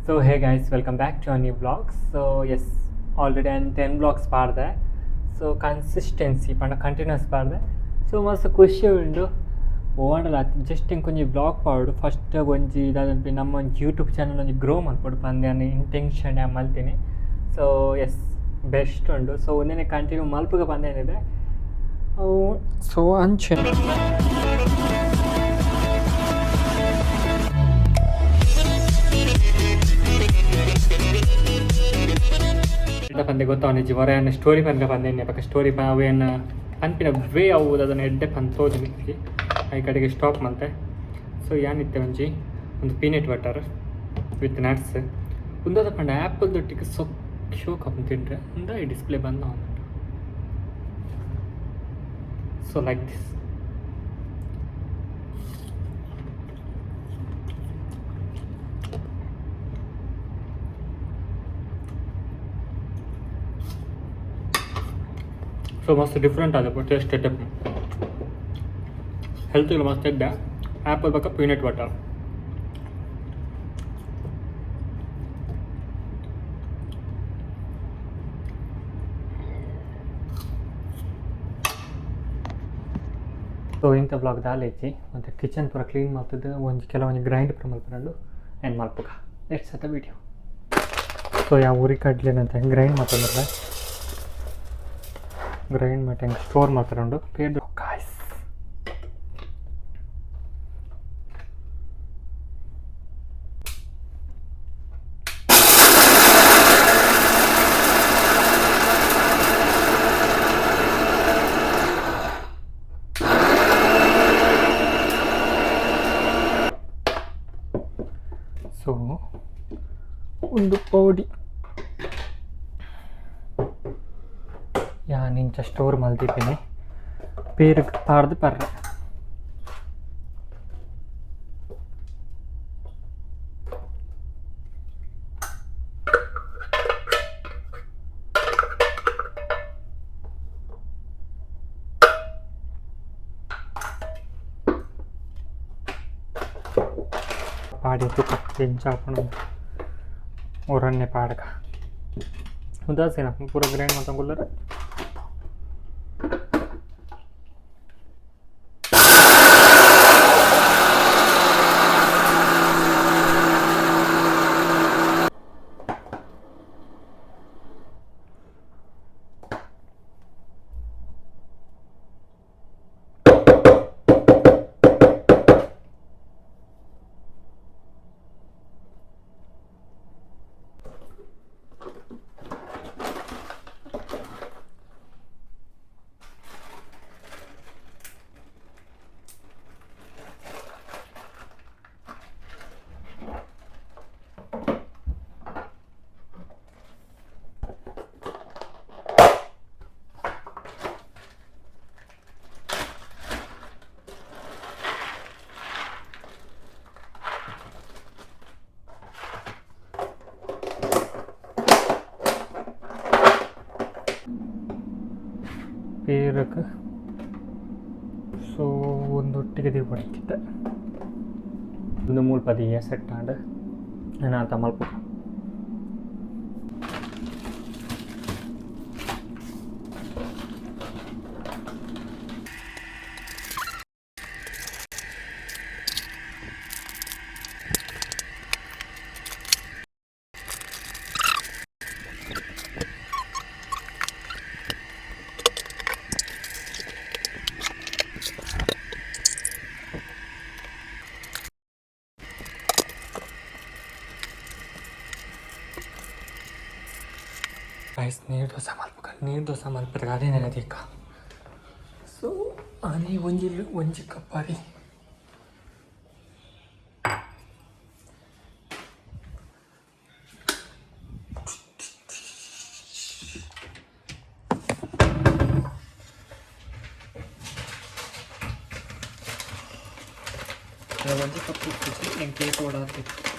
So hey guys, welcome back to our new vlog. So yes, already I'm 10 vlogs parde. So consistency panda continuous parde. So must ಖುಷಿ ಉಂಡು ಓಡಲ್ಲ just ಇಂಕೊಂಜಿ blog ಪಾಡು first ಒಂಜಿ ಇದಾದಂಪಿ ನಮ್ಮ ಒಂದು YouTube channel ಒಂಜಿ grow ಮಾಡ್ಕೊಡು ಪಂದೆ ಅನ್ನೋ intention ಮಲ್ತೀನಿ. So S best ಉಂಡು. So ಒಂದೇ ಕಂಟಿನ್ಯೂ ಮಲ್ಪಗ ಪಂದೆ ಏನಿದೆ ಸೊ ಅಂಚೆ ಪಂದೆ ಗೊತ್ತಾವನಿಜ್ಜಿ ಹೊರೆಯನ್ನು ಸ್ಟೋರಿ ಪಂದೆ ಪಂದೆ ಪಕ್ಕ ಸ್ಟೋರಿ ಅವೇನು ಪಂಪಿನ ವೇ ಅವು ಅದನ್ನು ಎಡ್ಡೆ ಪಂದು ತೋಜು ಮಿಕ್ಕಿ ಈ ಕಡೆಗೆ ಸ್ಟಾಪ್ ಮಂತೆ. ಸೊ ಏನಿತ್ತೆ ಒಂಜಿ ಒಂದು ಪೀನಟ್ ಬಟರ್ ವಿತ್ ನಟ್ಸ್ ಉಂದದ ಪಂಡ ಆ್ಯಪಲ್ ದೊಟ್ಟಿಗೆ ಶೋ ಕಪ್ ತಿಂಡ್ರೆ ಉಂದ ಈ ಡಿಸ್ಪ್ಲೇ ಬಂದ ಅವನುಂಟು. ಸೊ ಲೈಕ್ ದಿಸ್ ಸೊ ಮಸ್ತ್ ಡಿಫ್ರೆಂಟ್ ಆದ ಟೇಸ್ಟ್ ಎಡ್ಡೆ ಹೆಲ್ತಿಗೆ ಮಸ್ತ್ ಎಡ್ಡೆ ಆ್ಯಪಲ್ ಪಕ್ಕ ಪೀನಟ್ ಬಟರ್. ಸೊ ಇಂಥ ಬ್ಲಾಗ್ ದಾಲೈತಿ ಮತ್ತು ಕಿಚನ್ ಪೂರ ಕ್ಲೀನ್ ಮಾಡ್ತಿದ್ದು ಕೆಲವೊಂದು ಗ್ರೈಂಡ್ ಪೂರ ಮಲ್ಪರಂಡು ಏನು ಮಲ್ಪಗ ನೆಕ್ಸ್ಟ್ ಸತ ವೀಡಿಯೋ. ಸೊ ಯಾವ ಊರಿ ಕಡ್ಲೇನಂತ ಗ್ರೈಂಡ್ ಮಾಡ್ತಂದ್ರೆ ಗ್ರೈಂಡ್ ಮಾಡಿ ಹೆಂಗೆ ಸ್ಟೋರ್ ಮಾಡ್ತಾರಂಡು ಪೇದು ಕಾಯ್ಸ್. ಸೊ ಒಂದು ಪೌಡಿ ಇಂಚ ಸ್ಟೋರ್ ಮಲ್ತಿದ್ದೀನಿ ಪೇರಿಗೆ ಪಾಡ್ದು ಪರ್ರೆ. ಪಾಡಿ ತುಪ್ಪ ಇಂಚಾಪಣ ಊರನ್ನೇ ಪಾಡ್ಕ ಉದಾಸೀನ ಪೂರ ಗ್ರೈಂಡ್ ಮಾಡ್ಕೊಂಡ್ರೆ ಪೇರಕ್ಕೆ ಸೊ ಒಂದೊಟ್ಟಿಗೆ ದಿವಟ್ಟಿದ್ದೆ ಒಂದು ಮೂಲ್ಪದಿಗೆ ಸೆಟ್ ಆಂಡ್ ಏನಾತ ಮಲ್ಪ. ರೈಸ್ ನೀರು ದೋಸೆ ಮಲ್ಪದಾಗ ಅದೇ ನೆನದೀಕ. ಸೊ ಆನೆ ಒಂಜಿ ಕಪ್ಪಾರಿ ಒಂಜಿ ಕಪ್ಪು ಎಂಗೆ ಕೇಕ್ ಓಡಾಡ್ತಿತ್ತು.